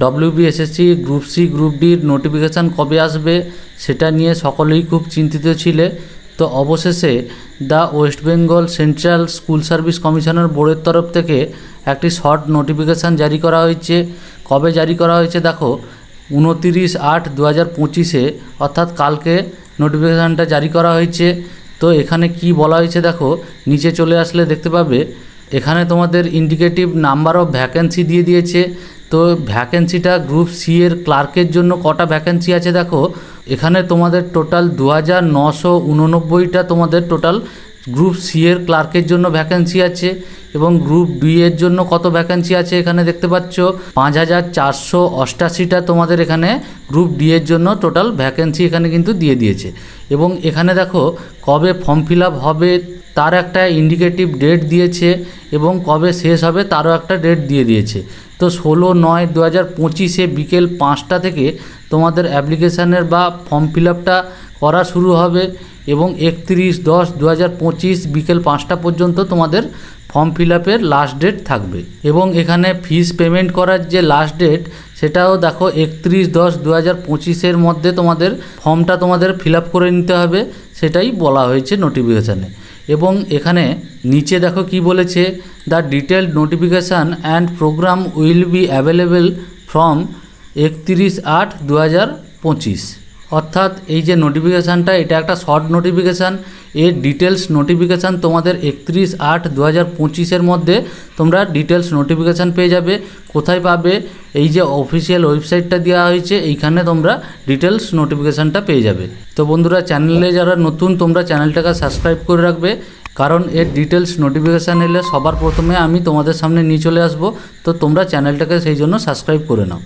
WBSSC group C group ডির notification কবে আসবে সেটা নিয়ে সকলেই খুব চিন্তিত ছিলে। তো অবশেষে the West Bengal central school service কমিশনের বোর্ডের তরফ থেকে একটি শর্ট নোটিফিকেশান জারি করা হয়েছে। কবে জারি করা হয়েছে দেখো, 29/8/2025 অর্থাৎ কালকে নোটিফিকেশানটা জারি করা হয়েছে। তো এখানে কি বলা হয়েছে দেখো, নিচে চলে আসলে দেখতে পাবে এখানে তোমাদের ইন্ডিকেটিভ নাম্বার অফ ভ্যাকেন্সি দিয়ে দিয়েছে। তো ভ্যাকেন্সিটা গ্রুপ সি এর ক্লার্কের জন্য কটা ভ্যাকেন্সি আছে দেখো, এখানে তোমাদের টোটাল 2989টা তোমাদের টোটাল গ্রুপ সি এর ক্লার্কের জন্য ভ্যাকেন্সি আছে। এবং গ্রুপ বি এর জন্য কত ভ্যাকেন্সি আছে এখানে দেখতে পাচ্ছ 5488টা তোমাদের এখানে গ্রুপ ডি এর জন্য টোটাল ভ্যাকেন্সি এখানে কিন্তু দিয়ে দিয়েছে। এবং এখানে দেখো কবে ফর্ম ফিল আপ হবে তার একটা ইন্ডিকেটিভ ডেট দিয়েছে এবং কবে শেষ হবে তারও একটা ডেট দিয়ে দিয়েছে। তো 16/9/2025 বিকেল 5টা থেকে তোমাদের অ্যাপ্লিকেশানের বা ফর্ম ফিল আপটা করা শুরু হবে এবং 31/10/2025 বিকেল 5টা পর্যন্ত তোমাদের ফর্ম ফিল আপের লাস্ট ডেট থাকবে। এবং এখানে ফিস পেমেন্ট করার যে লাস্ট ডেট সেটাও দেখো 31/10/2025 মধ্যে তোমাদের ফর্মটা তোমাদের ফিল আপ করে নিতে হবে, সেটাই বলা হয়েছে নোটিফিকেশানে। এবং এখানে নিচে দেখো কি বলেছে, the detailed notification and programme will be available from 31/8/2025। অর্থাৎ এই যে নোটিফিকেশানটা এটা একটা শর্ট নোটিফিকেশান, এর ডিটেলস নোটিফিকেশান তোমাদের 31/8/2025 মধ্যে তোমরা ডিটেলস নোটিফিকেশান পেয়ে যাবে। কোথায় পাবে, এই যে অফিসিয়াল ওয়েবসাইটটা দেওয়া হয়েছে এইখানে তোমরা ডিটেলস নোটিফিকেশানটা পেয়ে যাবে। তো বন্ধুরা, চ্যানেলে যারা নতুন তোমরা চ্যানেলটাকে সাবস্ক্রাইব করে রাখবে, কারণ এর ডিটেলস নোটিফিকেশান এলে সবার প্রথমে আমি তোমাদের সামনে নিয়ে চলে আসবো। তো তোমরা চ্যানেলটাকে সেই জন্য সাবস্ক্রাইব করে নাও।